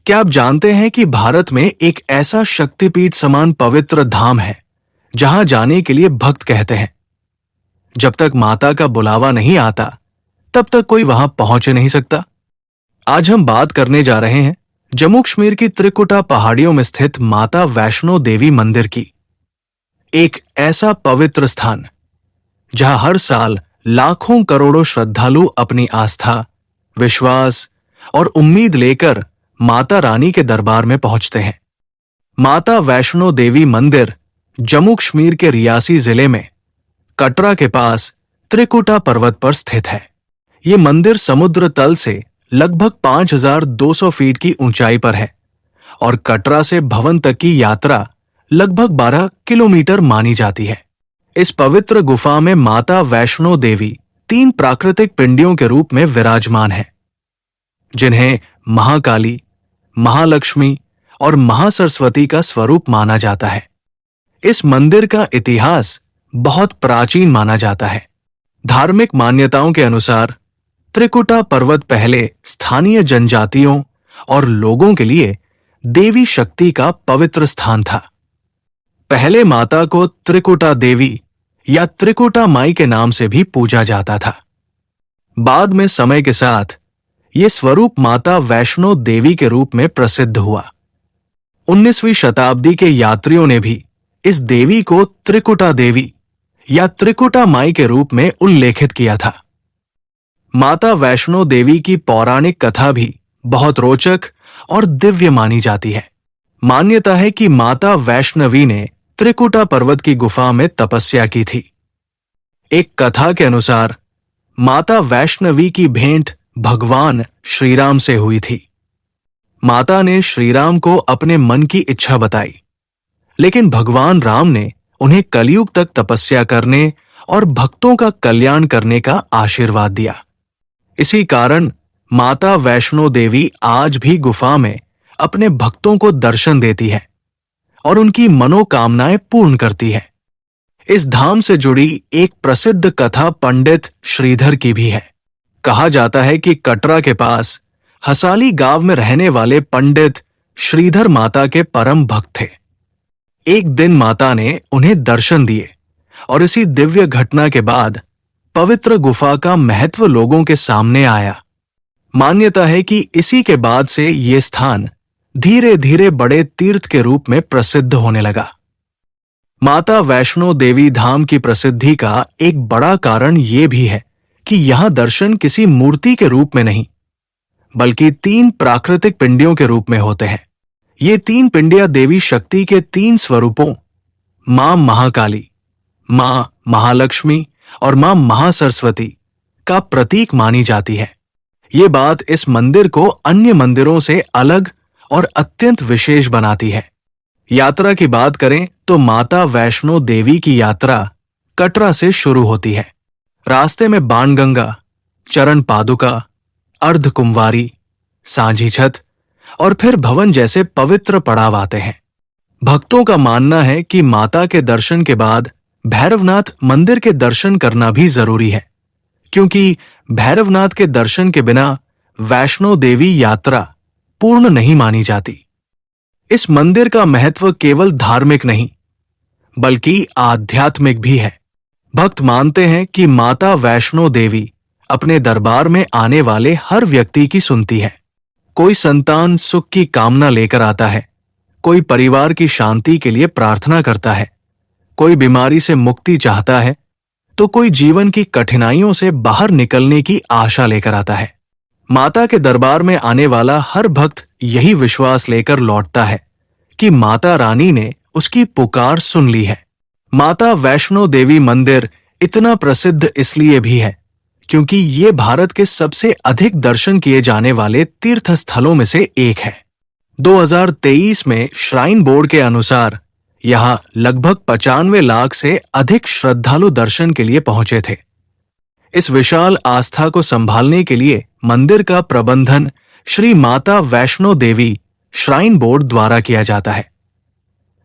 क्या आप जानते हैं कि भारत में एक ऐसा शक्तिपीठ समान पवित्र धाम है जहां जाने के लिए भक्त कहते हैं जब तक माता का बुलावा नहीं आता तब तक कोई वहां पहुंच नहीं सकता। आज हम बात करने जा रहे हैं जम्मू कश्मीर की त्रिकुटा पहाड़ियों में स्थित माता वैष्णो देवी मंदिर की। एक ऐसा पवित्र स्थान जहां हर साल लाखों करोड़ों श्रद्धालु अपनी आस्था, विश्वास और उम्मीद लेकर माता रानी के दरबार में पहुंचते हैं। माता वैष्णो देवी मंदिर जम्मू कश्मीर के रियासी जिले में कटरा के पास त्रिकुटा पर्वत पर स्थित है। ये मंदिर समुद्र तल से लगभग 5200 फीट की ऊंचाई पर है और कटरा से भवन तक की यात्रा लगभग 12 किलोमीटर मानी जाती है। इस पवित्र गुफा में माता वैष्णो देवी 3 प्राकृतिक पिंडियों के रूप में विराजमान है, जिन्हें महाकाली, महालक्ष्मी और महासरस्वती का स्वरूप माना जाता है। इस मंदिर का इतिहास बहुत प्राचीन माना जाता है। धार्मिक मान्यताओं के अनुसार त्रिकुटा पर्वत पहले स्थानीय जनजातियों और लोगों के लिए देवी शक्ति का पवित्र स्थान था। पहले माता को त्रिकुटा देवी या त्रिकुटा माई के नाम से भी पूजा जाता था। बाद में समय के साथ ये स्वरूप माता वैष्णो देवी के रूप में प्रसिद्ध हुआ। 19वीं शताब्दी के यात्रियों ने भी इस देवी को त्रिकुटा देवी या त्रिकुटा माई के रूप में उल्लेखित किया था। माता वैष्णो देवी की पौराणिक कथा भी बहुत रोचक और दिव्य मानी जाती है। मान्यता है कि माता वैष्णवी ने त्रिकुटा पर्वत की गुफा में तपस्या की थी। एक कथा के अनुसार माता वैष्णवी की भेंट भगवान श्रीराम से हुई थी। माता ने श्रीराम को अपने मन की इच्छा बताई, लेकिन भगवान राम ने उन्हें कलयुग तक तपस्या करने और भक्तों का कल्याण करने का आशीर्वाद दिया। इसी कारण माता वैष्णो देवी आज भी गुफा में अपने भक्तों को दर्शन देती है और उनकी मनोकामनाएं पूर्ण करती है। इस धाम से जुड़ी एक प्रसिद्ध कथा पंडित श्रीधर की भी है। कहा जाता है कि कटरा के पास हसाली गांव में रहने वाले पंडित श्रीधर माता के परम भक्त थे। एक दिन माता ने उन्हें दर्शन दिए और इसी दिव्य घटना के बाद पवित्र गुफा का महत्व लोगों के सामने आया। मान्यता है कि इसी के बाद से ये स्थान धीरे धीरे बड़े तीर्थ के रूप में प्रसिद्ध होने लगा। माता वैष्णो देवी धाम की प्रसिद्धि का एक बड़ा कारण ये भी है कि यहां दर्शन किसी मूर्ति के रूप में नहीं, बल्कि 3 प्राकृतिक पिंडियों के रूप में होते हैं। ये 3 पिंडियां देवी शक्ति के 3 स्वरूपों मां महाकाली, मां महालक्ष्मी और मां महासरस्वती का प्रतीक मानी जाती है। ये बात इस मंदिर को अन्य मंदिरों से अलग और अत्यंत विशेष बनाती है। यात्रा की बात करें तो माता वैष्णो देवी की यात्रा कटरा से शुरू होती है। रास्ते में बाणगंगा, चरण पादुका, अर्धकुंवारी, सांझी छत और फिर भवन जैसे पवित्र पड़ाव आते हैं। भक्तों का मानना है कि माता के दर्शन के बाद भैरवनाथ मंदिर के दर्शन करना भी जरूरी है, क्योंकि भैरवनाथ के दर्शन के बिना वैष्णो देवी यात्रा पूर्ण नहीं मानी जाती। इस मंदिर का महत्व केवल धार्मिक नहीं, बल्कि आध्यात्मिक भी है। भक्त मानते हैं कि माता वैष्णो देवी अपने दरबार में आने वाले हर व्यक्ति की सुनती है। कोई संतान सुख की कामना लेकर आता है, कोई परिवार की शांति के लिए प्रार्थना करता है, कोई बीमारी से मुक्ति चाहता है, तो कोई जीवन की कठिनाइयों से बाहर निकलने की आशा लेकर आता है। माता के दरबार में आने वाला हर भक्त यही विश्वास लेकर लौटता है कि माता रानी ने उसकी पुकार सुन ली है। माता वैष्णो देवी मंदिर इतना प्रसिद्ध इसलिए भी है क्योंकि ये भारत के सबसे अधिक दर्शन किए जाने वाले तीर्थ स्थलों में से एक है। 2023 में श्राइन बोर्ड के अनुसार यहां लगभग 95 लाख से अधिक श्रद्धालु दर्शन के लिए पहुंचे थे। इस विशाल आस्था को संभालने के लिए मंदिर का प्रबंधन श्री माता वैष्णो देवी श्राइन बोर्ड द्वारा किया जाता है,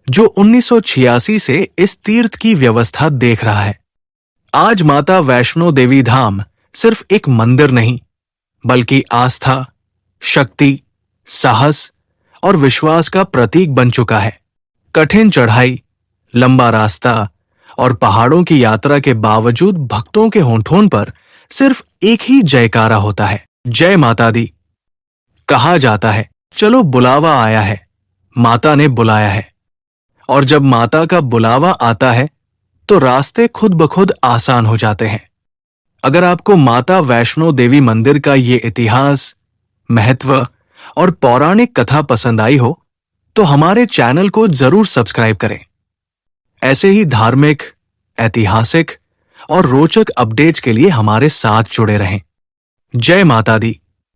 जो 1986 से इस तीर्थ की व्यवस्था देख रहा है। आज माता वैष्णो देवी धाम सिर्फ एक मंदिर नहीं, बल्कि आस्था, शक्ति, साहस और विश्वास का प्रतीक बन चुका है। कठिन चढ़ाई, लंबा रास्ता और पहाड़ों की यात्रा के बावजूद भक्तों के होठों पर सिर्फ एक ही जयकारा होता है, जय माता दी। कहा जाता है, चलो बुलावा आया है, माता ने बुलाया है। और जब माता का बुलावा आता है तो रास्ते खुद ब खुद आसान हो जाते हैं। अगर आपको माता वैष्णो देवी मंदिर का ये इतिहास, महत्व और पौराणिक कथा पसंद आई हो तो हमारे चैनल को जरूर सब्सक्राइब करें। ऐसे ही धार्मिक, ऐतिहासिक और रोचक अपडेट्स के लिए हमारे साथ जुड़े रहें। जय माता दी।